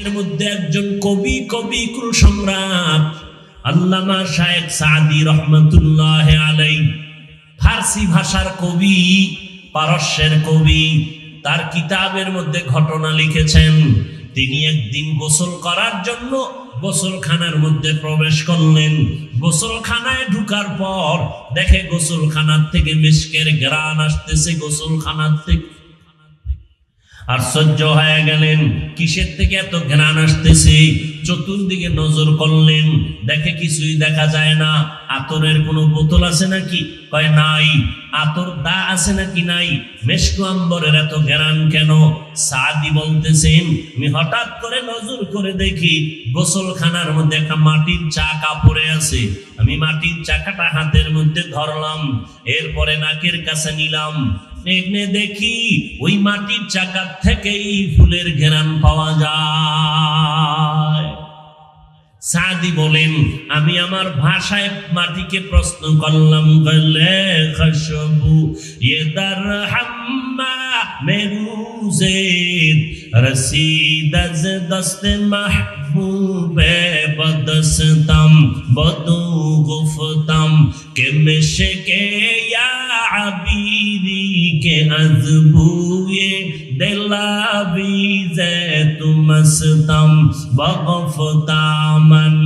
এর মধ্যে একজন কবি কুল সম্রাট আল্লামা শায়েখ সাদি রহমাতুল্লাহ আলাইহি, ফার্সি ভাষার কবি, পারস্যের কবি। তার কিতাবের মধ্যে ঘটনা লিখেছেন। তিনি একদিন গোসল করার জন্য গোসলখানার মধ্যে প্রবেশ করলেন। গোসলখানায় ঢুকার পর দেখে গোসলখানার থেকে মিশকের ঘ্রাণ আসতেছে। গোসলখানার থেকে আশ্চর্য হয়ে গেলেন, কিসের থেকে এত ঘ্রাণ আসতেছে? চতুর্দিকে নজর করলেন, দেখে কিছুই দেখা যায় না। আতরের কোনো বোতল আছে নাকি? কয় নাই। আতর দা আছে নাকি? নাই। মেশকু আম্বরের এত ঘ্রাণ কেন? সাদি বলতেছেন, আমি হঠাৎ করে নজর করে দেখি গোসলখানার মধ্যে একটা মাটির চাকা পড়ে আছে। আমি মাটির চাকাটা হাতের মধ্যে ধরলাম, এরপরে নাকের কাছে নিলাম, এনে দেখি ওই মাটির চাকার থেকেই ফুলের ঘ্রাণ পাওয়া যায়। সাদি বলেন, আমি আমার ভাষায় মাটিকে প্রশ্ন করলাম, গলে খশবু ইদার হাম্মা মেরুজে রসিদ আজ দস্ত মাহবুবে বদস্তম বদু গুফতম কে মিশকে ইয়া আবিরি কে আজবুয়ে দিলাবিজে তুমস্তম বগফতামন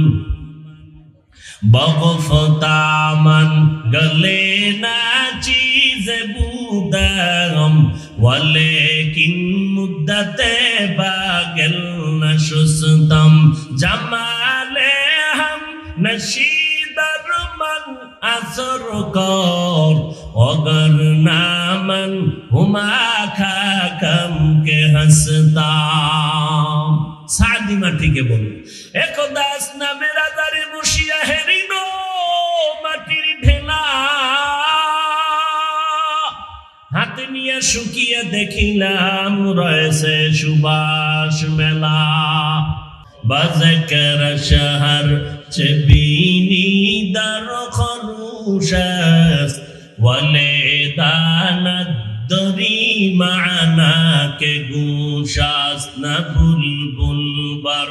বগফতামন গলে না চীজ বুদম ওয়ালেকিন মুদ্দতে বাগল নশুস্তম জামালে হাম নশীদর মন আসর কর অগর নামন হুমা খাকম কে হসতাম। সাদি মাটিকে বল, একদাস নামে রাজারে বসিয়া হেরিনো মাটির ঢেলা হাতে নিয়ে শুকিয়ে দেখিলাম রয়েছে সুবাস মেলা। বাজকর শহর চবিনি দর খরুশস ওয়ালে দানত দরি মানা কে গুশাস না বুলবুল বর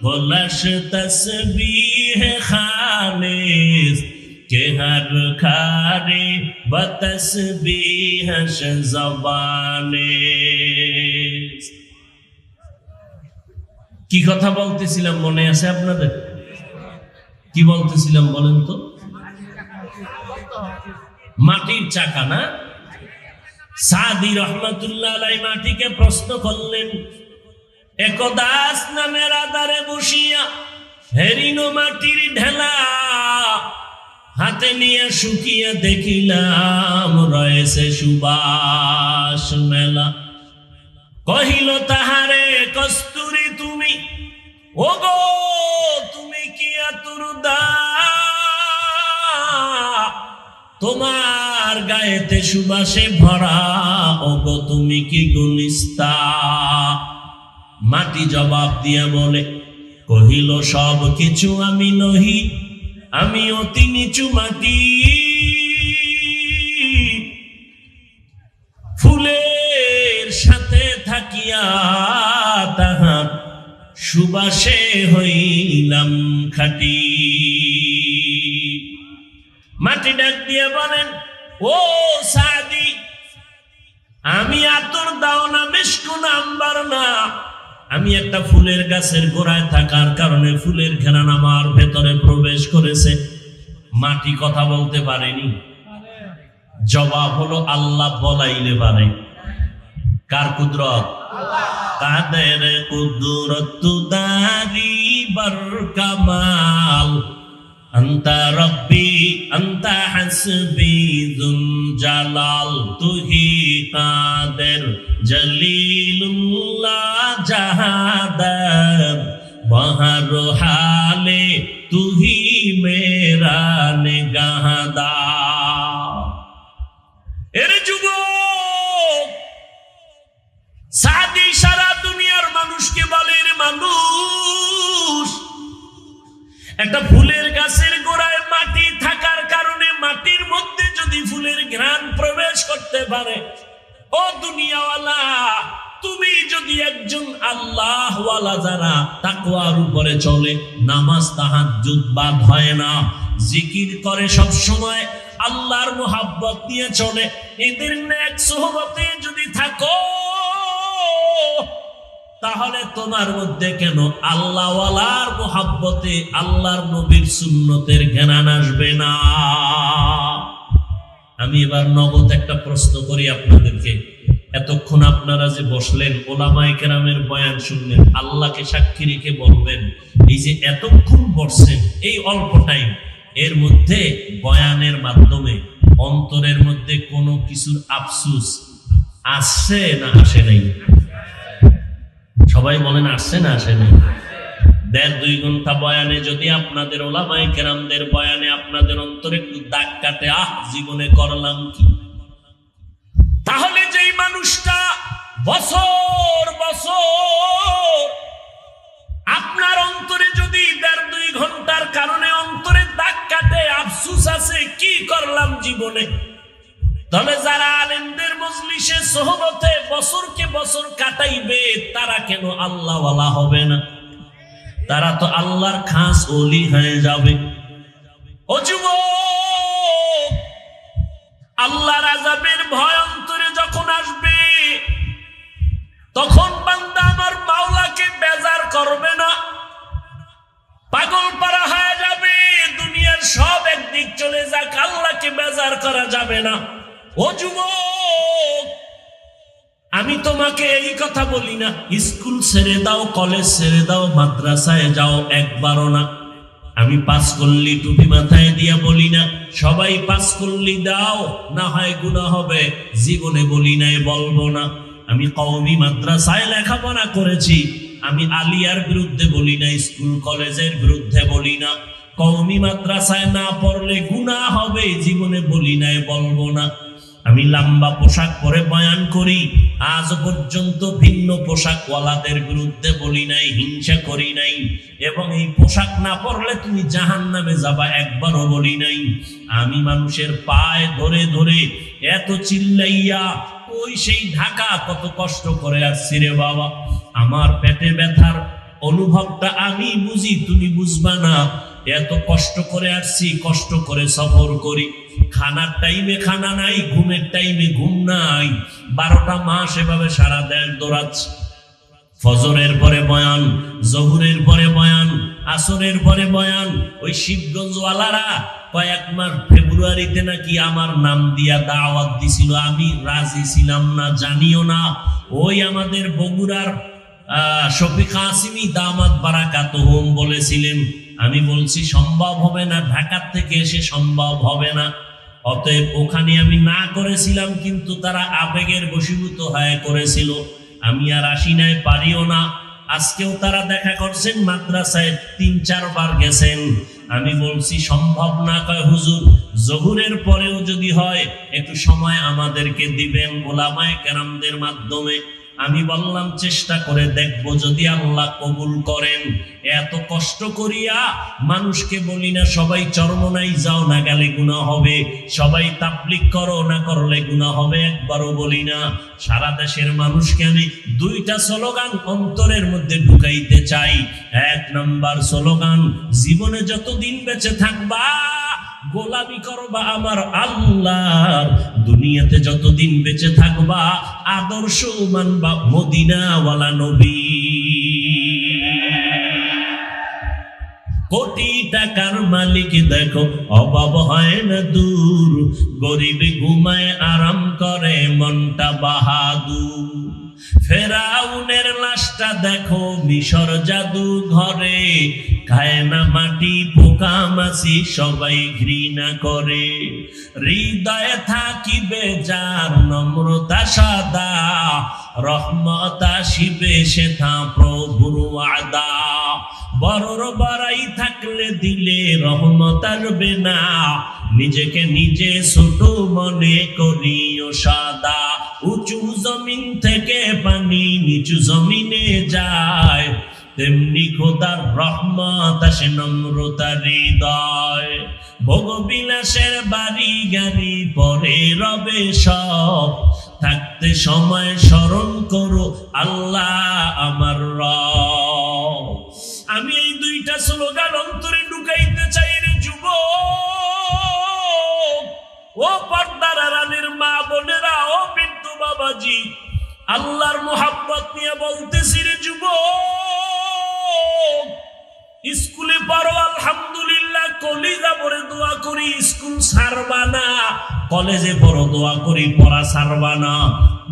গলশ তসবিহ খালিস কে হর খারে বতসবিহ জবানে। কি কথা বলতেছিলাম মনে আছে আপনাদের? কি বলতেছিলাম বলেন তো? মাটির চাকা না? সাদি রহমাতুল্লাহ আলাইহি মাটিকে প্রশ্ন করলেন, একদাস নামের আদারে বসিয়া হেরিনো মাটির ঢেলা হাতে নিয়ে শুকিয়ে দেখিলাম রয়েছে সুবাস মেলা। কহিল তাহারে, কস্তুরী তুমি, ওগো তুমি কি আতুরদা, তোমার গায়েতে সুবাসে ভরা, ওগো তুমি কি গুলিস্তা? মাটি জবাব দিয়া বলে, কহিল সব কিছু আমি নহি, আমি অতি নিচু মাটি। ফুলের সাথে থাকিয়া তাহার সুবাসে হইলাম খাটি। মাটি ডাক দিয়ে বলেন, ও সাদি, আমি আতর দাও না, মিশকু না, আম্বার না, আমি একটা ফুলের গাছের গোড়ায় থাকার কারণে ফুলের ঘ্রাণ আমার ভেতরে প্রবেশ করেছে। মাটি কথা বলতে পারেনি। জবাব হলো আল্লাহ বলাইলে পারে। কার কুদরত? কাদের কুদরত দারি বর কামাল, আন্তা রব্বি আন্তা হাসবি যুল জালাল, তুহি কাদের জলিলুল্লাহ জাহাদার, বহর হালে তুহি মেরা নিগাহদার। এর যুবক, সাদি সারা দুনিয়ার মানুষকে বলে, রে মানুষ, একটা ফুলের গাছের গোড়ায় মাটি থাকার কারণে মাটির মধ্যে যদি ফুলের ঘ্রাণ প্রবেশ করতে পারে, ও দুনিয়াওয়ালা, তুমি যদি একজন আল্লাহওয়ালা যারা তাকওয়ার উপরে চলে, নামাজ তাহাজ্জুদ বাদ হয় না, জিকির করে সব সময়, আল্লাহর মোহাব্বত নিয়ে চলে, এদের নেক সুহবতে যদি থাকো, তাহলে তোমার মধ্যে কেন আল্লাহওয়ালার মোহাব্বতে আল্লাহর নবীর সুন্নতের জ্ঞান আসবে না? আমি এবার নগদ একটা প্রশ্ন করি আপনাদেরকে। এতক্ষণ আপনারা যে বসলেন, ওলামায়ে কেরামের বয়ান শুনলেন, আল্লাহকে সাক্ষী রেখে বলবেন, এই যে এতক্ষণ বসছেন, এই অল্প টাইম এর মধ্যে বয়ানের মাধ্যমে অন্তরের মধ্যে কোনো কিছুর আফসুস আসছে না আসে নাই? সবাই বলেন আসছে না আসে নাই? 1.5-2 ঘন্টা বয়ানে যদি আপনাদের ওলামায়ে কেরামদের বয়ানে আপনাদের অন্তরে একটু দাগ কাটে, জীবনে করলাম কি, তাহলে যেই মানুষটা বছর বছর আপনার অন্তরে যদি 1.5-2 ঘন্টার কারণে অন্তরে দাগ কাটে, আফসুস আছে কি করলাম জীবনে, তাহলে যারা আলেমদের মজলিসে সোহবতে বছরকে বছর কাটাইবে, তারা কেন আল্লাহওয়ালা হবে না? তারা তো আল্লাহর খাস ওলি হয়ে যাবে। ও যুবক, আল্লাহর আযাবের ভয় অন্তরে যখন আসবে, তখন বান্দা আমার মাওলাকে বেজার করবে না, পাগল পারা হয়ে যাবে। দুনিয়ার সব একদিক চলে যাক, আল্লাহকে বেজার করা যাবে না। ও যুবক, আমি তোমাকে এই কথা বলি না স্কুল ছেড়ে দাও, কলেজ ছেড়ে দাও, মাদ্রাসায় যাও, একবারও না। আমি 5 কল্লি টুপি মাথায় দিয়া বলি না সবাই 5 কল্লি দাও, না হয় গুনাহ হবে, জীবনে বলি নাই, বলবো না। আমি কওমি মাদ্রাসায় লেখাপড়া করেছি, আমি আলিয়ার বিরুদ্ধে বলি না, স্কুল কলেজের বিরুদ্ধে বলি না। কওমি মাদ্রাসায় না পড়লে গুনাহ হবে, জীবনে বলি নাই, বলবো না। আমি লম্বা পোশাক পরে বয়ান করি, আজ পর্যন্ত ভিন্ন পোশাকওয়ালাদের বিরুদ্ধে বলি নাই, হিংসা করি নাই, এবং এই পোশাক না পরলে তুমি জাহান্নামে যাবা একবারও বলি নাই। আমি মানুষের পায়ে ধরে ধরে এত চিল্লাইয়া ওই সেই ঢাকা কত কষ্ট করে আসছি রে বাবা, আমার পেটে ব্যথার অনুভবটা আমি বুঝি, তুমি বুঝবা না। এত কষ্ট করে আসছি, কষ্ট করে সফর করি, খানার টাইমে খানা নাই, ঘুমের টাইমে ঘুম নাই, 12টা মাস এভাবে সারা দেশ দৌড়াচ্ছি। ফজরের পরে বয়ান, জহুরের পরে বয়ান, আসরের পরে বয়ান। ওই শিবগঞ্জওয়ালারা কয়েক মাস ফেব্রুয়ারিতে নাকি আমার নাম দিয়া দাওয়াত দিছিল, আমি রাজি ছিলাম না, জানিও না। ওই আমাদের বগুড়ার শফিক কাসিমি দামাত বারাকাতুহুম বলেছিলেন, আমি বলছি সম্ভব হবে না, ঢাকা থেকে এসে সম্ভব হবে না। অতএব ওখানে আমি না করেছিলাম, কিন্তু তারা আবেগের বশীভূত হয়ে করেছিল, আমি আর আসি নাই, পারিও না। আজকেও তারা দেখা করছেন, মাদ্রাসায় 3-4 বার গেছেন। আমি বলছি সম্ভব না, কয় হুজুর জহুরের পরেও যদি হয় একটু সময় আমাদেরকে দিবেন ওলামায়ে কেরামদের মাধ্যমে। আমি বললাম চেষ্টা করে দেখবো, যদি আল্লাহ কবুল করেন। এত কষ্ট করিয়া মানুষকে বলি না সবাই চরমনাই যাও, না গেলে গুনাহ হবে, সবাই তাবলীগ করো, না করলে গুনাহ হবে, একবারও বলি না। সারা দেশের মানুষকে আমি 2টা স্লোগান অন্তরের মধ্যে ঢুকাইতে চাই। 1 নাম্বার স্লোগান, জীবনে যতদিন বেঁচে থাকবা গোলামি করবা আমার আল্লাহর, দুনিয়াতে যতদিন বেঁচে থাকবা আদর্শ মানবা মদিনাওয়ালা নবী। কোটি টাকার মালিক দেখো অভাব হয় না দূর, গরিব ঘুমায় আরাম করে মনটা বাহাদুর। ফেরাউনের লাশটা দেখো মিশর জাদু ঘরে, খায় না মাটি পোকা মাছি সবাই ঘৃণা করে। হৃদয়ে থাকিবে যার নম্রতা সাদা, রহমত আসিবে সেথা প্রভুর ওয়াদা। বড়র বড়াই থাকলে দিলে রহমত আসবে না, নিজেকে নিজে ছোট মনে করিও সাদা। উঁচু জমিন থেকে পানি নিচু জমিনে যায়, তেমনি খোদার রহমত আসে নম্রতার হৃদয়। ভোগবিলাসের বাড়ি গাড়ি পরে রবে সব, থাকতে সময় স্মরণ করো আল্লাহ আমার রব। আমি এই দুইটা স্লোগান অন্তরে ঢুকাইতে চাই রে যুবক, ও পর্দার আড়ালের মা বোনেরা, ও বৃদ্ধ বাবাজি, আল্লাহর মোহাব্বত নিয়ে বলতেছি রে যুবক, স্কুলে পড়ো আলহামদুলিল্লাহ, কলিজা ভরে দোয়া করি স্কুল ছাড়বা না, কলেজে পড়ো দোয়া করি পড়া ছাড়বা না,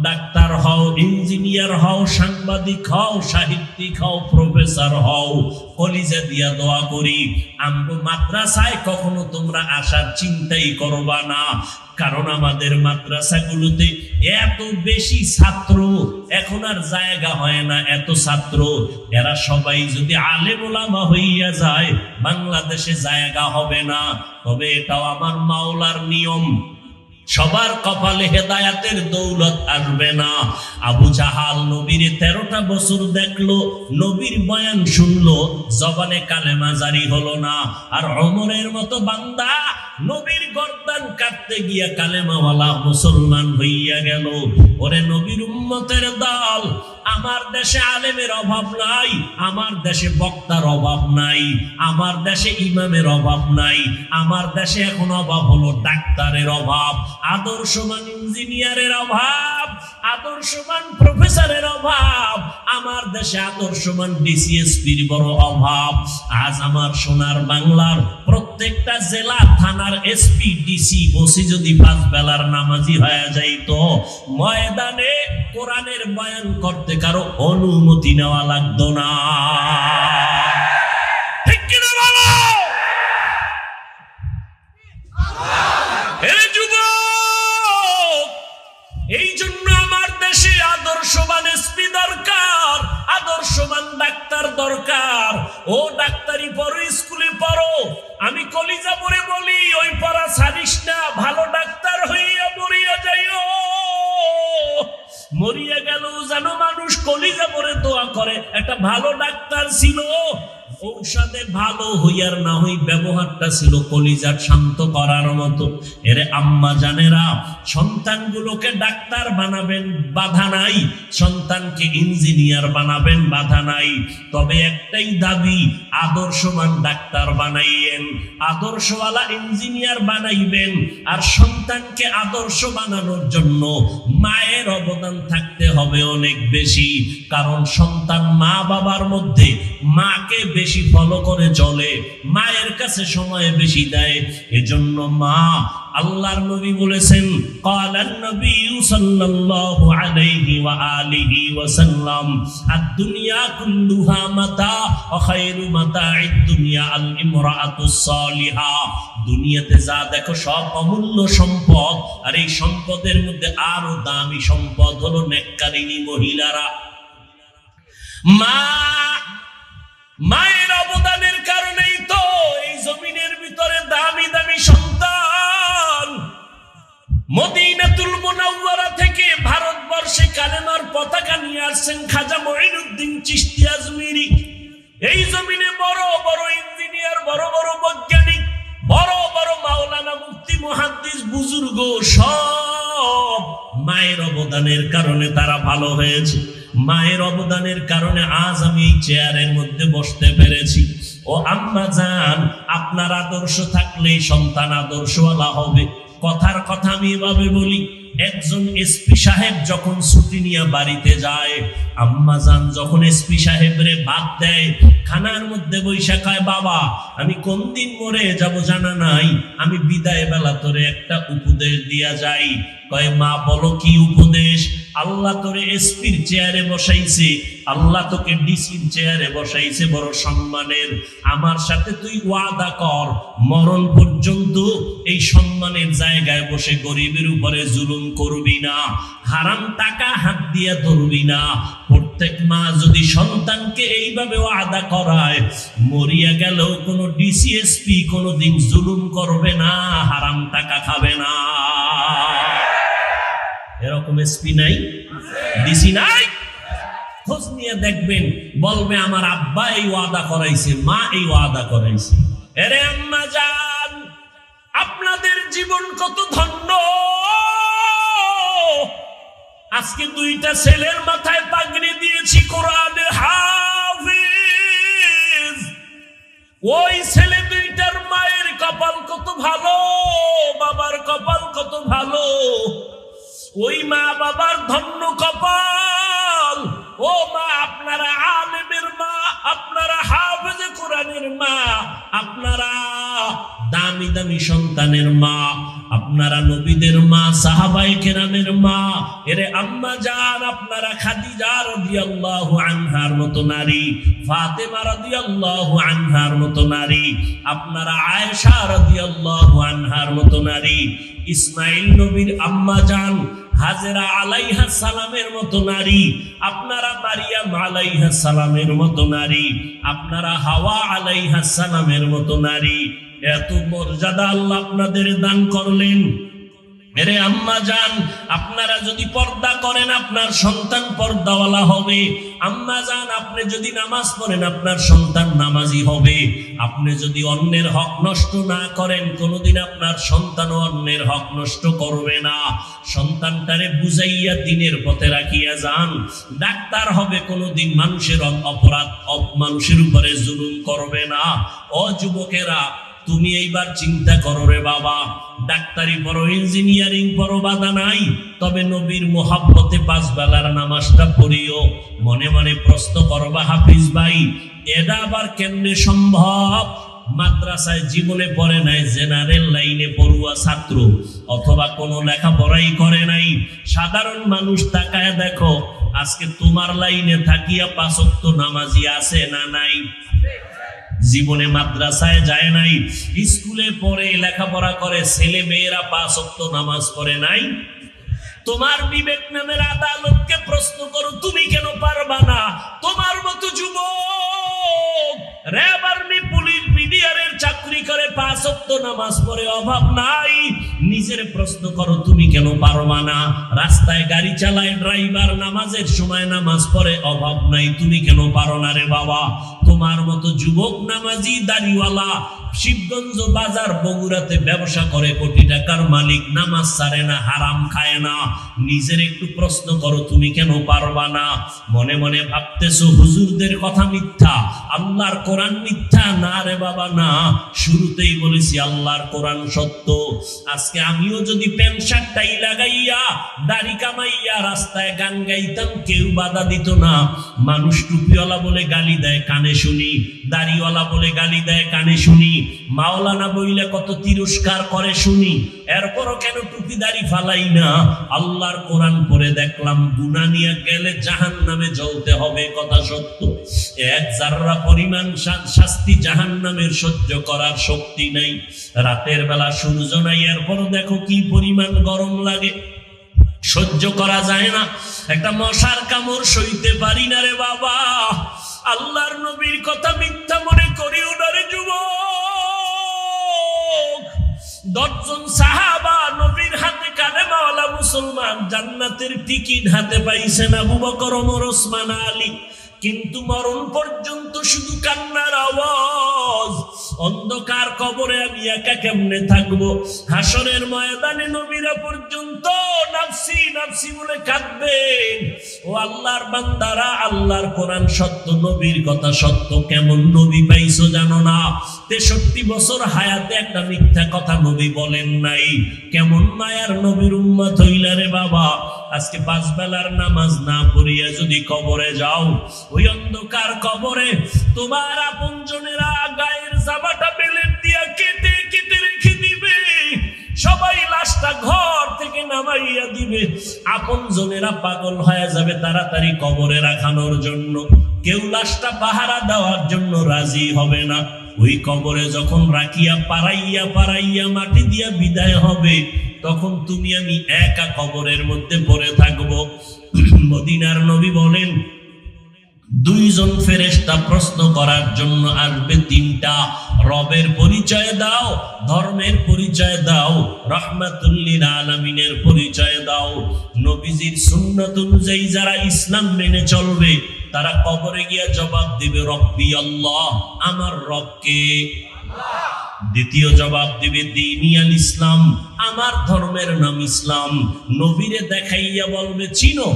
ডাক্তার হও, ইঞ্জিনিয়ার হও, সাংবাদিক হও, সাহিত্যিক হও, প্রফেসর হও, কলিজা দিয়া দোয়া করি। আমরা মাদ্রাসায় কখনো তোমরা আসার চিন্তাই করবা না, কারণ আমাদের মাদ্রাসাগুলোতে এত বেশি ছাত্র, এখন আর জায়গা হয় না এত ছাত্র। এরা সবাই যদি আলেম ওলামা হইয়া যায়, বাংলাদেশে জায়গা হবে না। তবে এটাও আমার মাওলার নিয়ম, সবার কপালে হেদায়াতের দৌলত আসবে না। আবু জাহাল নবীর 13টা বছর দেখলো, নবীর বয়ান শুনলো, জবানে কালেমা জারি হলো না। আর ওমরের মতো বান্দা নবীর গর্দান কাটতে গিয়া কালেমাওয়ালা মুসলমান হইয়া গেল। ওরে নবীর উম্মতের দল, আমার দেশে আলেমের অভাব নাই, আমার দেশে বক্তার অভাব নাই, আমার দেশে ইমামের অভাব নাই, আমার দেশে এখন অভাব হলো ডাক্তারের অভাব, আদর্শমান ইঞ্জিনিয়ারের অভাব, আদর্শমান প্রফেসরের অভাব, আমার দেশে আদর্শমান ডিসিএসপির বড় অভাব। আজ আমার সোনার বাংলার প্রত্যেকটা জেলা থানার এসপি ডিসি ওসি যদি 5 বেলার নামাজি হয়ে যাইতো, ময়দানে কোরআনের বয়ান করতে কারো অনুমতি নেওয়া লাগতো না। ঠিক কিনা বলো? এই জন্য আমার দেশে আদর্শবান এসপি দরকার, আদর্শবান ডাক্তার দরকার। ও ডাক্তারি পড়ো, স্কুলে পড়ো, আমি কলিজা পড়ে বলি ওই পড়া ছাড়িস না, ভালো ডাক্তার হইয়া মরিয়া যাইও। মরিয়া গেল যেন মানুষ কলিজা পড়ে দোয়া করে, একটা ভালো ডাক্তার ছিল, ঔষধে ভালো হইয়ার না হই ব্যবহারটা ছিল কলিজার শান্ত করার মতো। এরে আম্মা জানেরা, সন্তানগুলোকে ডাক্তার বানাবেন বাধা নাই, সন্তানকে ইঞ্জিনিয়ার বানাবেন বাধা নাই, তবে একটাই দাবি, আদর্শবান ডাক্তার বানাইয়েন, আদর্শওয়ালা ইঞ্জিনিয়ার বানাইবেন। আর সন্তানকে আদর্শ বানানোর জন্য মায়ের অবদান থাকতে হবে অনেক বেশি, কারণ সন্তান মা বাবার মধ্যে মাকে বেশি ফলো করে চলে, মায়ের কাছে সময় বেশি দেয়। এজন্য মা, আল্লাহর নবী বলেছেন, ক্বালান নবী সাল্লাল্লাহু আলাইহি ওয়া আলিহি ওয়াসাল্লাম, আদ-দুনিয়া কুল্লুহা মাতা ওয়া খায়রু মাতা'id দুনিয়া আল ইমরাআতুস সালিহা। দুনিয়াতে যা দেখো সব অমূল্য সম্পদ, আর এই সম্পদের মধ্যে আরো দামি সম্পদ হলো নেককারিনী মহিলারা। মায়ের অবদানের কারণেই তো এই জমিনের ভিতরে দামি দামি সন্তান। মদিনাতুল মুনাওয়ারা থেকে ভারতবর্ষে কালেমার পতাকা নিয়ে আসছেন খাজা মঈনুদ্দিন চিশতি আজমিরি। এই জমিনে বড় বড় ইঞ্জিনিয়ার, বড় বড় বৈজ্ঞানিক, বড় বড় মাওলানা, মুফতি, মুহাদ্দিস, বুজুর্গ সব মায়ের অবদানের কারণে তারা ভালো হয়েছে। মায়ের অবদানের কারণে আজ আমি এই চেয়ারের মধ্যে বসতে পেরেছি। ও আম্মা জান, আপনার আদর্শ থাকলেই সন্তান আদর্শওয়ালা হবে। কথার কথা আমি এভাবে বলি, একজন এসপি সাহেব যখন ছুটি নিয়ে বাড়িতে যায়, আম্মা জান যখন এসপি সাহেবরে ভাত দেয়, খানার মধ্যে বৈশা খায়, বাবা আমি কোন দিন মরে যাব জানা নাই, আমি বিদায় বেলা তোরে একটা উপদেশ দিয়া যাই। কয় মা বলো কি উপদেশ? আল্লাহ তোরে এসপির চেয়ারে বসাইছে, আল্লাহ তোকে ডিসির চেয়ারে বসাইছে বড় সম্মানের। আমার সাথে তুই ওয়াদা কর, মরণ পর্যন্ত এই সম্মানের জায়গায় বসে গরিবের উপরে জুলুম করবি না, হারাম টাকা হাত দিয়ে ধরবি না। প্রত্যেক মা যদি সন্তানকে এইভাবে ওয়াদা করায়, মরিয়া গেলেও কোনো ডিসিএসপি কোনোদিন জুলুম করবে না, হারাম টাকা খাবে না। এরকম এসপি নাই, ডিসি নাই, খোঁজ নিয়ে দেখবেন, বলবে আমার আব্বা এই ওয়াদা করাইছে, মা এই ওয়াদা করাইছে। এরে আম্মা জান, আপনাদের জীবন কত ধন্য, আজকে দুইটা ছেলের মাথায় পাগড়ি দিয়েছি, কোরআনের হাফেজ। ওই ছেলে দুইটার মায়ের কপাল কত ভালো, বাবার কপাল কত ভালো। ওই মা বাবার ধন্য কপাল। ও মা, আপনারা আলেমের মা, আপনারা হাফেজে কোরআনের মা, আপনারা দামি দামি সন্তানের মা, আপনারা নবীদের মা, সাহাবায়ে কেরামের মা। এরে আম্মা জান, আপনারা খাদিজা রাদিয়াল্লাহু আনহার মতো নারী, ফাতেমা রাদিয়াল্লাহু আনহার মতো নারী, আপনারা আয়েশা রাদিয়াল্লাহু আনহার মতো নারী, ইসমাইল নবীর আম্মা জান হাজেরা আলাইহা সালামের মতো নারী, আপনারা মারিয়াম আলাইহা সালামের মতো নারী, আপনারা হাওয়া আলাইহা সালামের মতো নারী। এত মর্যাদা আল্লাহ আপনাদের দান করলেন। মেরে আম্মা জান, আপনারা যদি পর্দা করেন আপনার সন্তান পর্দাওয়ালা হবে। আম্মা জান, আপনি যদি নামাজ পড়েন আপনার সন্তান নামাজি হবে। আপনি যদি অন্যের হক নষ্ট না করেন, কোনোদিন আপনার সন্তানও অন্যের হক নষ্ট করবে না। সন্তানটারে বুঝাইয়া দিনের পথে রাখিয়া যান। ডাক্তার হবে, কোনোদিন মানুষের অপরাধ মানুষের উপরে জুলুম করবে না। ও যুবকেরা, তুমি এইবার চিন্তা করো রে বাবা, ডাক্তারি পড়ো, ইঞ্জিনিয়ারিং পড়ো, বাধা নাই, তবে নবীর মোহাব্বতে 5 বেলার নামাজটা পড়িও। মনে মনে প্রশ্ন করবা, হাফিজ ভাই এটা আবার কেমনে সম্ভব? মাদ্রাসায় জীবনে পড়ে নাই, জেনারেল লাইনে পড়ুয়া ছাত্র, অথবা কোনো লেখাপড়াই করে নাই সাধারণ মানুষ, তাকায় দেখো আজকে তোমার লাইনে থাকিয়া 5 ওয়াক্ত নামাজি আছে না নাই? জীবনে মাদ্রাসায় যায় নাই, স্কুলে পড়ে লেখাপড়া করে ছেলে মেয়েরা 5 ওয়াক্ত নামাজ পড়ে নাই। তোমার বিবেক নামের আদালতকে প্রশ্ন করো, তুমি কেন পারবা না? তোমার মতো যুবক র‍্যাব, আর্মি, পুলিশ, বিডিআরের চাকরি করে 5 ওয়াক্ত নামাজ পড়ে, অভাব নাই। নিজের প্রশ্ন করো, তুমি কেন পারবা না? রাস্তায় গাড়ি চালায় ড্রাইভার, নামাজের সময় নামাজ পড়ে, অভাব নাই, তুমি কেন পারো না রে বাবা? তোমার মতো যুবক নামাজি, দাড়িওয়ালা, শিবগঞ্জ বাজার বগুড়াতে ব্যবসা করে, কোটি টাকার মালিক, নামাজ ছাড়ে না, হারাম খায় না। নিজের একটু প্রশ্ন করো, তুমি কেন পারবা না? মনে মনে ভাবতেছো হুজুরদের কথা মিথ্যা, আল্লাহর কোরআন মিথ্যা। না রে বাবা না, শুরুতেই বলেছি আল্লাহর কোরআন সত্য। আজকে আমিও যদি প্যান্ট শার্টটাই লাগাইয়া দাড়ি কামাইয়া রাস্তায় গান গাইতাম, কেউ বাধা দিত না। মানুষ টুপিওয়ালা বলে গালি দেয়, কানে শুনি, দাড়িওয়ালা বলে গালি দেয়, কানে শুনি, মাওলানা বইলে কত তিরস্কার করে শুনি, এরপরও কেন টুপি দাড়ি ফালাই না? আল্লাহর কোরআন পড়ে দেখলাম, গুনাহ নিয়ে গেলে জাহান্নামে জ্বলতে হবে, কথা সত্য। 1 জাররা পরিমাণ শাস্তি জাহান্নামের সহ্য করার শক্তি নাই। রাতের বেলা সূর্য নাই, এরপরও দেখো কি পরিমাণ গরম লাগে, সহ্য করা যায় না। একটা মশার কামড় সইতে পারি না রে বাবা। আল্লাহর নবীর কথা মিথ্যা মনে করিও না রে যুবক। 10 জন সাহাবা নবীর হাতে কালেমাওয়ালা মুসলমান, জান্নাতের টিকিট হাতে পাইছেন আবু বকর, ওমর, ওসমান, আলী, কিন্তু মরণ পর্যন্ত শুধু কান্নার আওয়াজ। অন্ধকার কবরে আমি একা কেমনে থাকবো? হাসরের ময়দানে নবীরা পর্যন্ত নাফসি নাফসি বলে কাঁদবেন। ও আল্লাহর বান্দারা, আল্লাহর কোরআন সত্য, নবীর কথা সত্য। কেমন নবী পাইছো জানো না? 63 বছর হায়াতে একটা মিথ্যা কথা নবী বলেন নাই। কেমন মায়ার নবীর উম্মত হইলা রে বাবা। আজকে 5 বেলার নামাজ না পড়িয়া যদি কবরে যাও, ওই অন্ধকার কবরে তোমার আপনজনেরা গায়ের জামাটা বেলেট দিয়া কেটে কেটে রেখে দিবে, সবাই লাশটা ঘর থেকে নামাইয়া দিবে। আপনজনেরা পাগল হয়ে যাবে তাড়াতাড়ি কবরে রাখানোর জন্য, কেউ লাশটা পাহারা দেওয়ার জন্য রাজি হবে না। ওই কবরে যখন রাখিয়া পারাইয়া পারাইয়া মাটি দিয়া বিদায় হবে, তখন তুমি আমি একা কবরের মধ্যে পড়ে থাকবো। মদিনার নবী বলেন, 2 জন ফেরেশতা প্রশ্ন করার জন্য আসবে, 3টা। রবের পরিচয় দাও, ধর্মের পরিচয় দাও, রাহমাতুল লিল আলামিনের পরিচয় দাও। নবীজির সুন্নাত অনুযায়ী যারা ইসলাম মেনে চলবে, তারা কবরে গিয়া জবাব দিবে, রব্বি আল্লাহ, আমার রব কে? দ্বিতীয় জবাব দিবে দীনিয়াল ইসলাম, আমার ধর্মের নাম ইসলাম। নবীরে দেখাইয়া বলবে চিনো,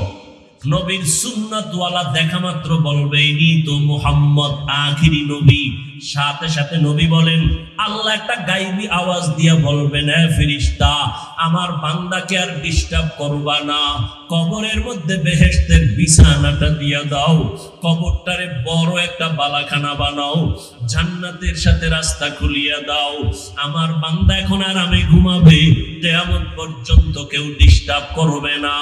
নবীর সুন্নাতওয়ালা দেখা মাত্র বলবে ইনি তো মুহাম্মদ আখিরি নবী। সাথে সাথে নবী বলেন, আল্লাহ একটা গায়বী আওয়াজ দিয়া বলবেন, হে ফেরেশতা আমার বান্দাকে আর ডিস্টার্ব করবা না, কবরের মধ্যে বেহেশতের বিছানাটা দিয়া দাও, কবরটারে বড় একটা বালাখানা বানাও, জান্নাতের সাথে রাস্তা খুলিয়া দাও, আমার বান্দা এখন আরামে ঘুমাবে, কিয়ামত পর্যন্ত কেউ ডিস্টার্ব করবে না।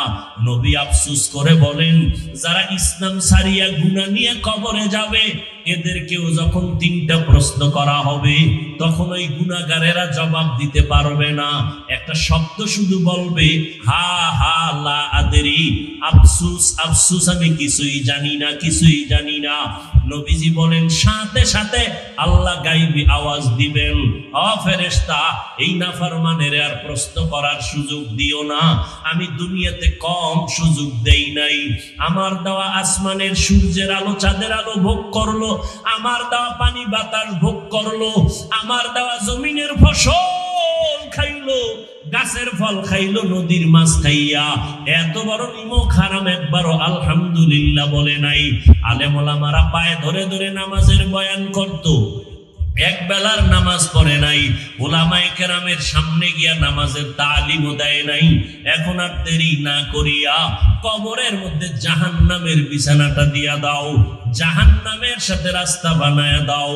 নবী আফসোস করে বলেন, যারা ইসলাম ছাড়িয়া গুনাহ নিয়ে কবরে যাবে এদেরকেও যখন তিনটা প্রশ্ন করা হবে তখন ওই গুনাহগারেরা জবাব দিতে পারবে না, একটা শব্দ শুধু বলবে, হা হা লা আদরি, আফসোস আফসোস আমি কিছুই জানি না, কিছুই জানি না। নবীজি বলেন, সাথে সাথে আল্লাহ গায়বী আওয়াজ দিবেন, ও ফেরেশতা এই নাফরমানের আর প্রশ্ন করার সুযোগ দিও না, আমি দুনিয়াতে কম সুযোগ দেই নাই, আমার দেওয়া আসমানের সূর্যের আলো চাঁদের আলো ভোগ করলো, আমার দেওয়া পানি বাতাস ভোগ করলো, আমার দেওয়া জমিনের ফসল খাইলো, গাছের ফল খাইলো, নদীর মাছ খাইয়া এত বড় নিমক হারাম একবারও আলহামদুলিল্লাহ বলে নাই। আলেম ওলামারা পায়ে ধরে ধরে নামাজের বয়ান করত, এক বেলার নামাজ পড়ে নাই, ওলামায়ে কেরামের সামনে গিয়া নামাজের তালিমও দেয় নাই। এখন আর দেরি না করিয়া কবরের মধ্যে জাহান্নামের বিছানাটা দিয়া দাও, জাহান্নামের সাথে রাস্তা বানায়া দাও,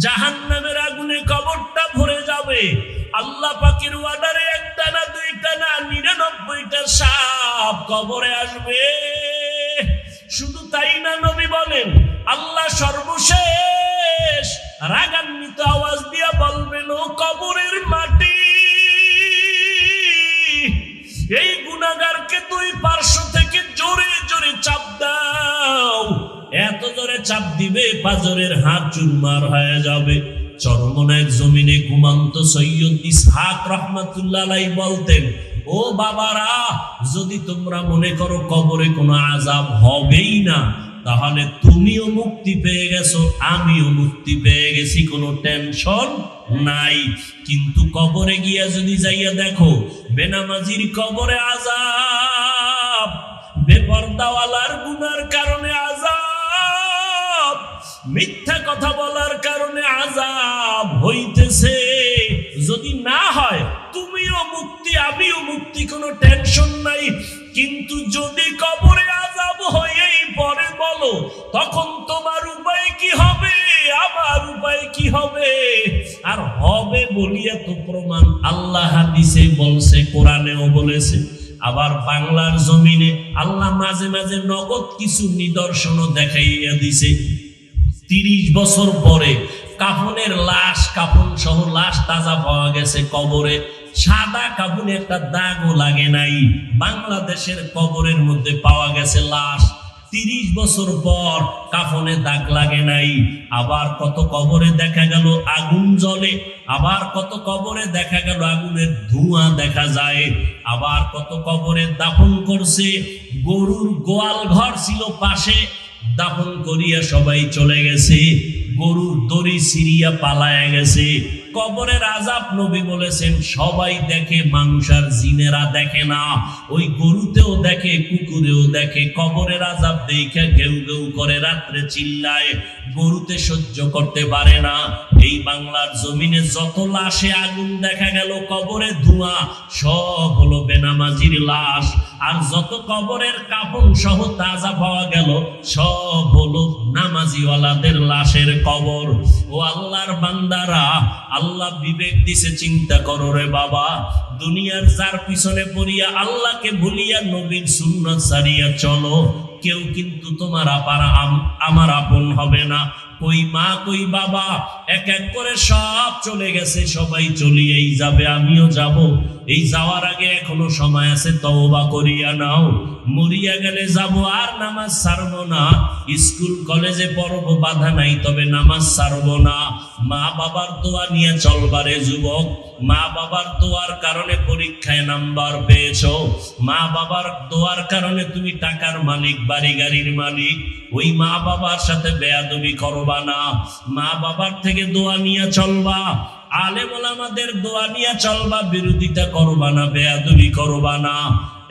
জাহান্নামের আগুনে কবরটা ভরে যাবে। আল্লাহ পাকের ওয়ার্ডারে একটা না দুইটা না 99টা সাপ কবরে আসবে। শুধু তাই না, নবী বলেন আল্লাহ সর্বশেষ রাগান্বিত আওয়াজ দিয়া বলবেন, ও কবরের মাটি এই গুনাহগারকে দুই পার্শ্ব থেকে জোরে জোরে চাপ দাও। এত জোরে চাপ দিবে পাজরের হাত চুরমার হয়ে যাবে। চরমনায়ের জমিনে ঘুমান্ত সৈয়দ ইসহাক রাহমাতুল্লাহ আলাইহি বলতেন, ও বাবারা যদি তোমরা মনে করো কবরে কোনো আযাব হবেই না তাহলে তুমিও মুক্তি পেয়ে গেছো, আমিও মুক্তি পেয়ে গেছি, কোনো টেনশন নাই। কিন্তু কবরে গিয়া যদি যাইয়া দেখো বেনামাজির কবরে আযাব, বেপরদাওয়ালার গুনার কারণে আযাব, মিথ্যা কথা বলার কারণে আযাব হইতেছে, যদি না হয় তুমিও মুক্তি আমিও মুক্তি, কোনো টেনশন নাই। কিন্তু যদি কবরে আযাব হয়েই পরে বলো তখন তোমার উপায় কি হবে, আমার উপায় কি হবে? আর হবে বলিয়া তো প্রমাণ আল্লাহ হাদিসে বলছে, কোরআনেও বলেছে, আবার বাংলার জমিনে আল্লাহ মাঝে মাঝে নগদ কিছু নিদর্শনও দেখাইয়া দিছে। 30 বছর পরে কাফনের লাশ, কাফন সহ লাশ তাজা পাওয়া গেছে কবরে, সাদা কাফনে একটা দাগও লাগে নাই। বাংলাদেশের কবরের মধ্যে পাওয়া গেছে লাশ, 30 বছর পর কাফনে দাগ লাগে নাই। আবার কত কবরে দেখা গেল আগুন জ্বলে, আবার কত কবরে দেখা গেল আগুনের ধোঁয়া দেখা যায়, আবার কত কবরে দাফন করছে, গরুর গোয়াল ঘর ছিল পাশে, দাফন করিয়া সবাই চলে গেছে, গরুর দড়ি সিরিয়া পালায় গেছে। কবরের আযাব নবী বলেছেন সবাই দেখে, মানুষ আর জিনেরা দেখে না, ওই গরুতেও দেখে, কুকুরেও দেখে। কবরের আযাব দেখে ঘেউ ঘেউ করে রাত্রে চিল্লায়, গরুতে সহ্য করতে পারে না। এই বাংলার জমিনে যত লাশে আগুন দেখা গেল, কবরে ধোঁয়া, সব হলো বেনামাজির লাশ। আর যত কবরের কাফন সহ তাজা পাওয়া গেল, সব হলো নামাজিওয়ালাদের লাশের কবর। ও আল্লাহর বান্দারা, আল্লাহ বিবেক দিছে, চিন্তা করো রে বাবা, দুনিয়ার যার পিছনে পড়িয়া আল্লাহকে ভুলিয়া নবীর সুন্নাত ছাড়িয়া চলো, কেউ কিন্তু তোমার আমার আপন হবে না। কই মা কই বাবা এক এক করে সব চলে গেছে, সবাই চলিয়েই যাবে, আমিও যাব। এই যাওয়ার আগে এখনো সময় আছে, তওবা করিয়া নাও। মরিয়া গেলে যাব, আর নামাজ ছাড়বো না। স্কুল কলেজে পড়বো, বাধা নাই, তবে নামাজ ছাড়বো না। মা বাবার দোয়া নিয়ে চলবারে যুবক, মা বাবার দোয়ার কারণে পরীক্ষায় নাম্বার পেয়েছো, মা বাবার দোয়ার কারণে তুমি টাকার মালিক, বাড়ি গাড়ির মালিক। ওই মা বাবার সাথে বেয়াদবি করবা না, মা বাবার থেকে দোয়া নিয়ে চলবা। আলেম ওলামাদের দোয়া নিয়ে চলবা, বিরোধিতা করবা না, বেয়াদবি করবা না,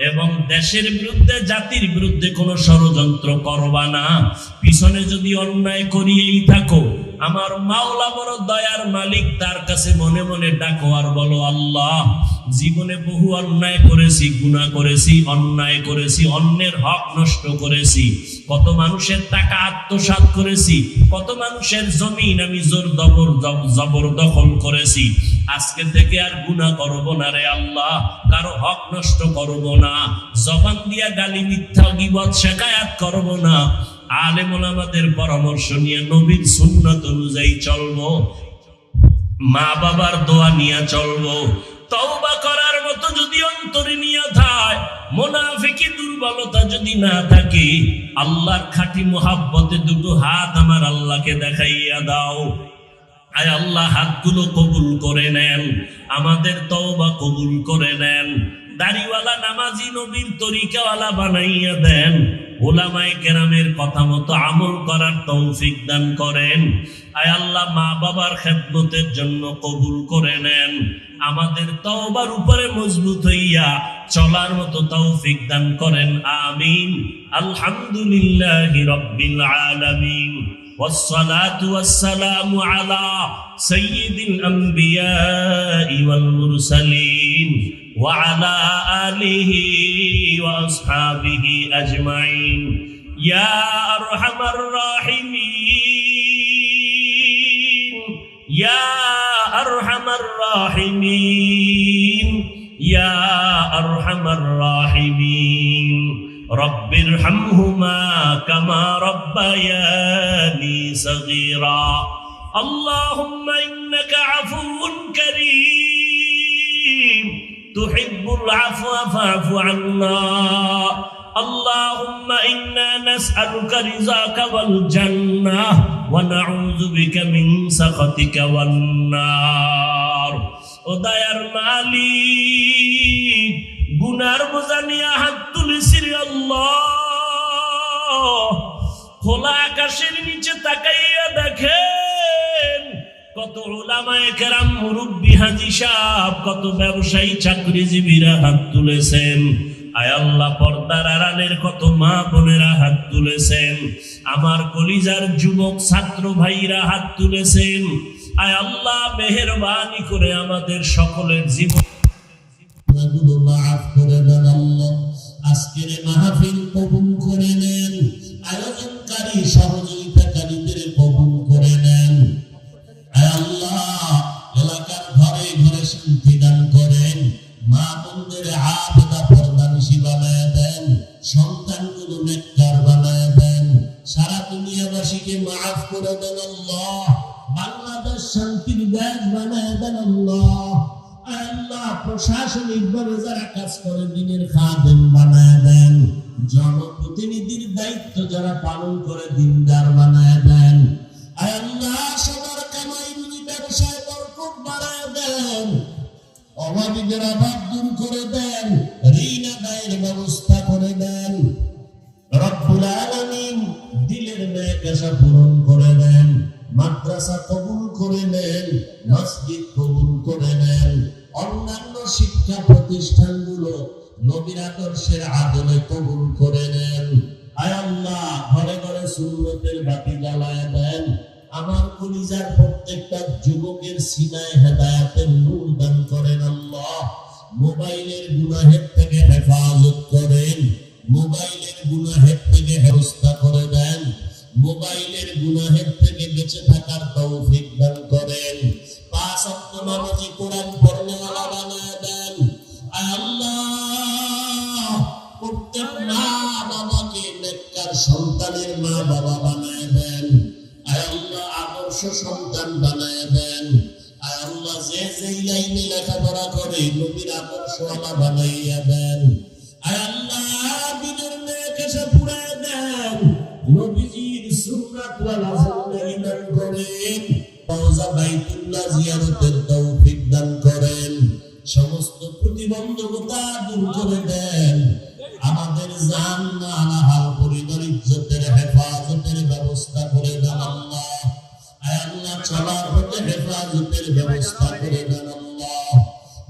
এবং দেশের বিরুদ্ধে জাতির বিরুদ্ধে কোনো ষড়যন্ত্র করবা না। পিছনে যদি অন্যায় করিয়েই থাকো, আমার মাওলা বড় দয়ার মালিক, তার কাছে মনে মনে ডাকো আর বলো, আল্লাহ জীবনে বহু অন্যায় করেছি, গুনাহ করেছি, অন্যায় করেছি, অন্যের হক নষ্ট করেছি, কত মানুষের টাকা আত্মসাৎ করেছি, কত মানুষের জমিন আমি জবরদখল করেছি। আজকে থেকে আর গুনাহ করব না রে আল্লাহ, কারো হক নষ্ট করব না, জবান দিয়া গালি মিথ্যা গীবত শিকায়াত করব না, আলেম ওলামাদের পরামর্শ নিয়ে নবীর সুন্নাত অনুযায়ী চলবো, মা বাবার দোয়া নিয়ে চলবো। তওবা করার মতো যদি অন্তরে নিয়ে থাকে, মুনাফিকি দুর্বলতা যদি না থাকে, আল্লাহর খাঁটি মুহাব্বতে দুটো হাত আমার আল্লাহকে দেখাইয়া দাও। আয় আল্লাহ, হাতগুলো কবুল করে নেন, আমাদের তওবা কবুল করে নেন, দাড়িওয়ালা নামাজি নবীর তরিকাওয়ালা বানাইয়া দেন, ওলামায়ে কেরামের কথা মতো আমল করার তৌফিক দান করেন। আয় আল্লাহ, মা বাবার খেদমতের জন্য কবুল করে নেন, আমাদের তওবার উপরে মজবুত হইয়া চলার মতো তৌফিক দান করেন, আমিন। আলহামদুলিল্লাহি রাব্বিল আলামিন, والصلاة والسلام على سيد الأنبياء والمرسلين وعلى آله وأصحابه أجمعين يا أرحم الراحمين يا أرحم الراحمين يا أرحم الراحمين رب ارحمهما كما ربياني صغيرا اللهم إنك عفو كريم تحب العفو فاعف عنا اللهم إنا نسألك رضاك والجنة ونعوذ بك من سخطك والنار ودير مالك গুনার বোঝা নিয়ে হাত তুলেছি রে আল্লাহ, খোলা আকাশের নিচে তাকাইয়া দেখেন কত উলামায়ে কেরাম, মুরব্বি হাজী সাহেব, কত ব্যবসায়ী চাকরিজীবীরা হাত তুলেছেন। আয় আল্লাহ, পর্দার আড়ালের কত মা বোনেরা হাত তুলেছেন, আমার কলিজার যুবক ছাত্র ভাইরা হাত তুলেছেন। আয় আল্লাহ, মেহেরবানি করে আমাদের সকলের জীবন মাফ করে দেন আল্লাহ, আজকের মাহফিল কবুল করে নেন, আয়োজনকারী সহযোগিতাকারীদের কবুল করে নেন। আয় আল্লাহ, এলাকার ঘরে ঘরে শান্তি দান করেন, মা বোনদের আবেদা পর্দানিশী বানায় দেন, সন্তানগুলো নেককার বানায় দেন, সারা দুনিয়াবাসীকে মাফ করে দেন আল্লাহ, বাংলাদেশ শান্তির দেশ বানায় দেন আল্লাহ। আল্লাহ, প্রশাসনিক ভাবে যারা কাজ করে দিনের খাদেম বানায় দেন, জনপ্রতিনিধির দায়িত্ব যারা পালন করে দিনদার বানায় দেন। আল্লাহ, সবার কামাই রুজি ব্যবসায় বরকত বাড়ায় দেন, অভাবীদের অভাব দূর করে দেন, ঋণ আদায়ের ব্যবস্থা করে দেন। রব্বুল আলামিন দিলের নেক আশা পূরণ করে দেন, মাদ্রাসা কবুল করে নেন, মসজিদ কবুল করে নেন, অন্যান্য শিক্ষা প্রতিষ্ঠানগুলো নবীর আদর্শের আদলে কবুল করে নেন। আয় আল্লাহ, ঘরে ঘরে সুন্নতের বাতি জ্বালায় দেন, আমার কলিজার প্রত্যেকটা যুবকের সিনায় হেদায়েতের নূর দান করেন আল্লাহ। মোবাইলের গুনাহের থেকে হেফাজত করেন, মোবাইলের গুনাহের থেকে হেফাজত করে দেন, মোবাইলের গুনাহের থেকে বেঁচে থাকার তৌফিক দান করেন, 5 ওয়াক্ত নামাজি কোরআন পড়নেওয়ালা বানায় দেন। আল্লাহ, প্রত্যেক মা বাবাকে নেককার সন্তানের মা বাবা বানায় দেন। আল্লাহ, আদর্শ সন্তান বানায় দেন। আল্লাহ, যে যেই লাইনে লেখাপড়া করে নবীর আদর্শওয়ালা বানাইয়া দেন। আল্লাহ, দিনের নেক আশা পুরায় দেন, নবীজির সুন্নাতওয়ালা জিন্দেগি দান করেন, রওজা বাইতুল্লাহ জিয়ারতের তৌফিক দান করেন, সমস্ত প্রতিবন্ধকতা দূর করে দেন, আমাদের জান মাল হাল পরিবার ইজ্জতের হেফাজতের ব্যবস্থা করে দেন আল্লাহ। আল্লাহ চলার পথে হেফাজতের ব্যবস্থা করে দেন আল্লাহ।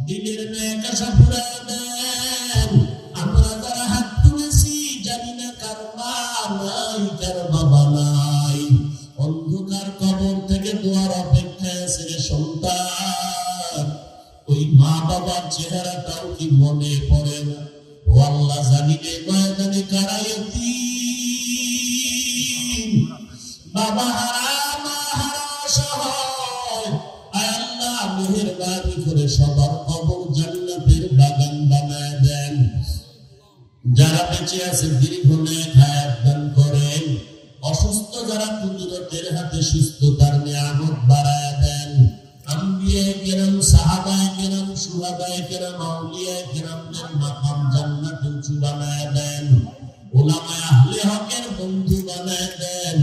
দিনের ন্যাক আশা পুরায় দেন। আমরা যারা হাত তুলেছি জানি না কার মা নাই, কার বাবা নাই, অন্ধকার কবর থেকে দোয়ার অপেক্ষায় আছে রে সন্তান। ওই মা বাবার চেহারাটাও কি মনে পড়ে না? ও আল্লাহ, জানি রে ময়দানে কারা ইয়তীম, বাবা হারা মা হারা অসহায়। আয় আল্লাহ, মেহেরবানি করে সবার কবর জান্নাতের বাগান বানায় দেন। যারা বেঁচে আছে দীর্ঘ নেক হায়াত দান করেন। অসুস্থ যারা কুদরতের হাতে সুস্থতার নিয়ামত বাড়ায় দেন। আম্বিয়ায়ে কেরাম, সাহাবায়ে কেরাম, শুহাদায়ে কেরাম, আউলিয়ায়ে কেরামদের মাকাম জান্নাতে উঁচু বানায় দেন। উলামায়ে আহলে হকের বন্ধু বানায় দেন।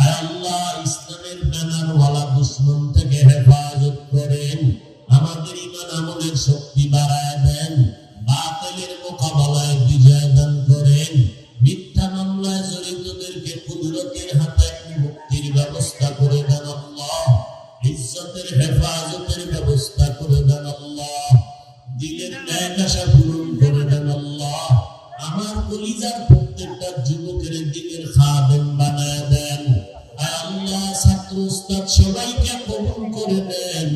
আয় আল্লাহ, ইসলামের ব্যানারওয়ালা দুশমন থেকে হেফাজত করেন। আমাদের ঈমান আমলের শক্তি বাড়ায় দেন। বাতিলের মোকাবেলায় বিজয় দান করেন। মিথ্যা মামলায় জড়িতদেরকে কুদরতের হাতে মুক্তির ব্যবস্থা করে দেন আল্লাহ। ইজ্জতের হেফাজতের ব্যবস্থা করে দেন আল্লাহ। দিলের ন্যাক আশা পূরণ করে দেন আল্লাহ। আমার কলিজার প্রত্যেকটা যুবকের দিনের খাদেম বানায় দেন। আয় আল্লাহ, ছাত্র উস্তাদ সবাইকে কবুল করে দেন।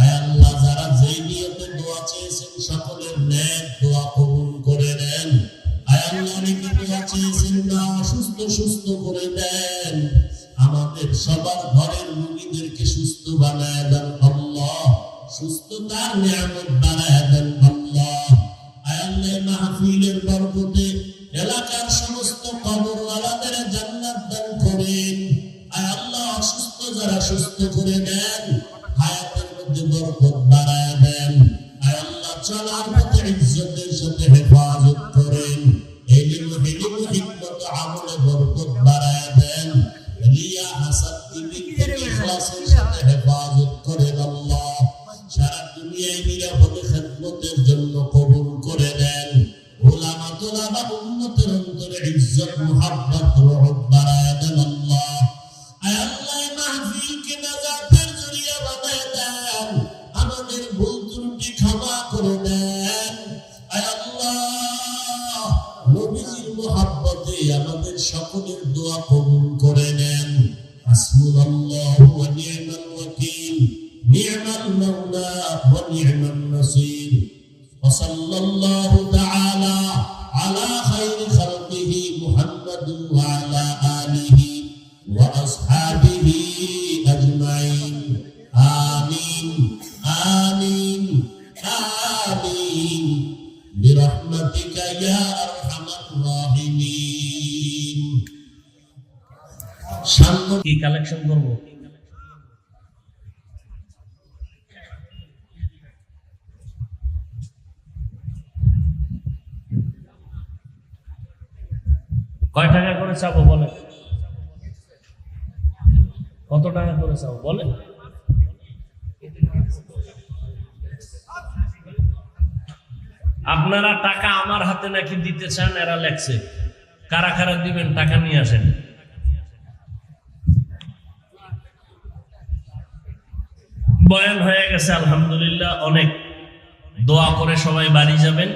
আয় আল্লাহ, যারা যেই নিয়তে দোয়া চেয়েছেন সকলের নেক দোয়া কবুল করে দেন। আয় আল্লাহ, অনেকে দোয়া চেয়েছেন না, অসুস্থ সুস্থ করে দেন। আমাদের সবার ঘরের রোগীদেরকে সুস্থ বানায় দেন আল্লাহ। সুস্থতার নিয়ামত বাড়ায় দেন আল্লাহ। আয় আল্লাহ, মাহফিলের বরকতে এলাকার সমস্ত কবরওয়ালাদের জান্নাত দান করেন। আয় আল্লাহ, অসুস্থ যারা সুস্থ করে দেন। হায়াতের মধ্যে বরকত বাড়ায় দেন। আয় আল্লাহ, চলার পথে ইজ্জতের সাথে হেফাজত করেন। ইলম হিকমত আমলে বরকত বাড়ায় দেন। রিয়া হাসাদ ইখলাসের সাথে হেফাজত করেন আল্লাহ। সারা দুনিয়ায় নিরাপদে খেদমতের জন্য কবুল করে দেন। উলামা তুলাবা উম্মতের অন্তরে ইজ্জত মুহাব্বত রহমত বাড়ায় দেন আল্লাহ। আয় আল্লাহ, মাহফিলকে নাজাতের জরিয়া বানায় দেন। আমাদের ভুল ত্রুটি ক্ষমা করে দেন। আয় আল্লাহ, নবীজির মুহাব্বতে আমাদের সকলের দোয়া কবুল করে নেন। হাসবুনাল্লাহু ওয়া নি'মাল ওয়াকিল, নি'মাল মাওলা ওয়া নি'মান নাসির। ওয়া সাল্লাল্লাহু তাআলা আলা খায়রি খালকিহি মুহাম্মাদিন ওয়া আলা আলিহি ওয়া আসহাবিহি আজমাইন। আমিন আমিন আমিন বিরহমাতিকা ইয়া আরহামার রাহিমিন। কি কালেকশন করব? কয় টাকা করে চাবো বলেন? কত টাকা করে চাবো বলেন? আপনারা টাকা আমার হাতে নাকি দিতে চান, এরা লেখছে। কারা কারা দিবেন টাকা নিয়ে আসেন। বয়ান হয়ে গেছে আলহামদুলিল্লাহ, অনেক দোয়া করে সবাই বাড়ি যাবেন।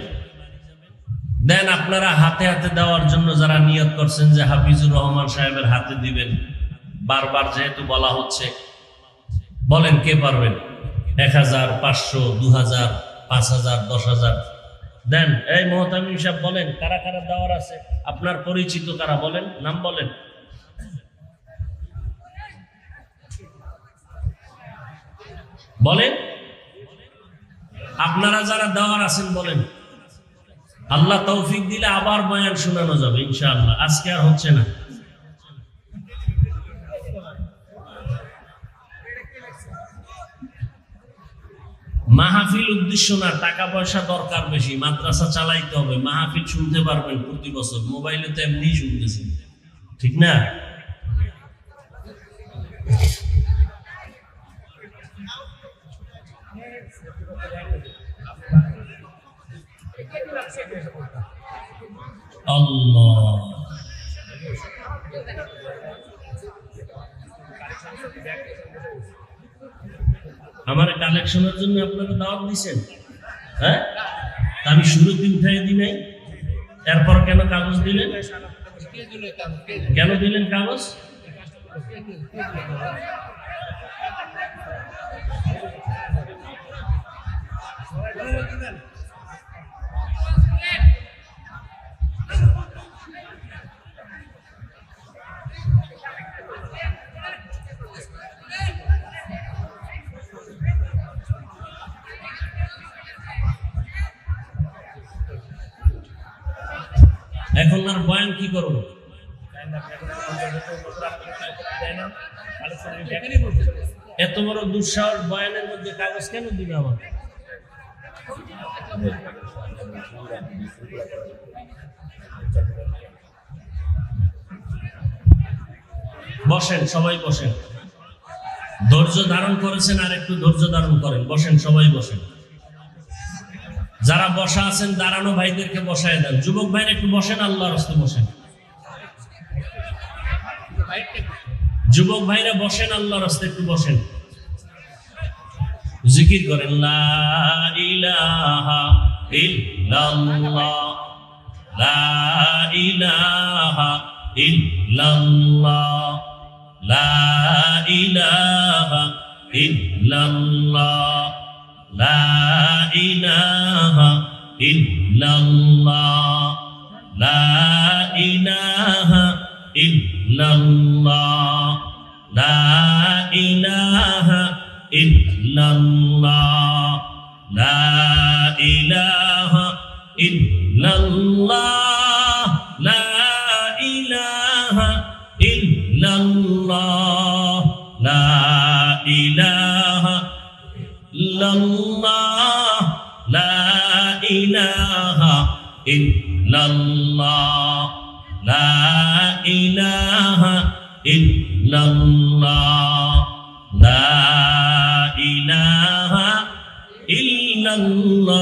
দেন আপনারা হাতে হাতে দেওয়ার জন্য যারা নিয়ত করছেন যে হাফিজুর রহমান সাহেবের হাতে দিবেন, বারবার যেহেতু বলা হচ্ছে, বলেন কে পারবেন? 1000, 500, 2000, 5000, 10,000 দেন। এই মোহতামিম সাহেব বলেন কারা কারা দেওয়ার আছে? আপনার পরিচিত কারা বলেন, নাম বলেন। বলেন আপনারা যারা দেওয়ার আছেন বলেন। আল্লাহ তৌফিক দিলে আবার বয়ান শোনানো যাবে ইনশাআল্লাহ। আজকে আর হচ্ছে না। মাহফিল উদ্দেশ্য না, টাকা পয়সা দরকার বেশি। মাদ্রাসা চালাইতে হবে, মাহফিল শুনতে পারবেন প্রতি বছর। মোবাইলে তো এমনি শুনতেছেন, ঠিক না? আল্লাহ আমার কালেকশনের জন্য আপনারা দাওয়াত দিচ্ছেন? হ্যাঁ, তা আমি শুরুতে উঠাই দিই নাই, এরপর কেন কাগজ দিলেন? কেন দিলেন কাগজ? এখন আর বয়ান কি করবো? এত বড় দুঃসাহস, বয়ানের মধ্যে কাগজ কেন দিবে আমার? বসেন, সবাই বসেন। ধৈর্য ধারণ করেছেন, আর একটু ধৈর্য ধারণ করেন। বসেন, সবাই বসেন। যারা বসা আছেন দাঁড়ানো ভাইদেরকে বসায় দেন। যুবক ভাইরা একটু বসেন, আল্লাহর রাস্তে বসেন। যুবক ভাইরা বসেন, আল্লাহর রাস্তে একটু বসেন। জিকির করেন, লা ইলাহা ইল্লাল্লাহ, লা ইলাহা ইল্লাল্লাহ, লা ইলাহা ইল্লাল্লাহ, লা ইলাহা ইল্লাল্লাহ, লা ইলাহা ইল্লাল্লাহ, লা ইলাহা ইল্লাল্লাহ, লা ইলাহা ইল্লাল্লাহ, লা ইলাহা ইল্লাল্লাহ, লা ইলাহা ইল্লাল্লাহ, লা ইলাহা ইল্লাল্লাহ, লা ইলাহা ইল্লাল্লাহ, লা ইলাহা ইল্লাল্লাহ।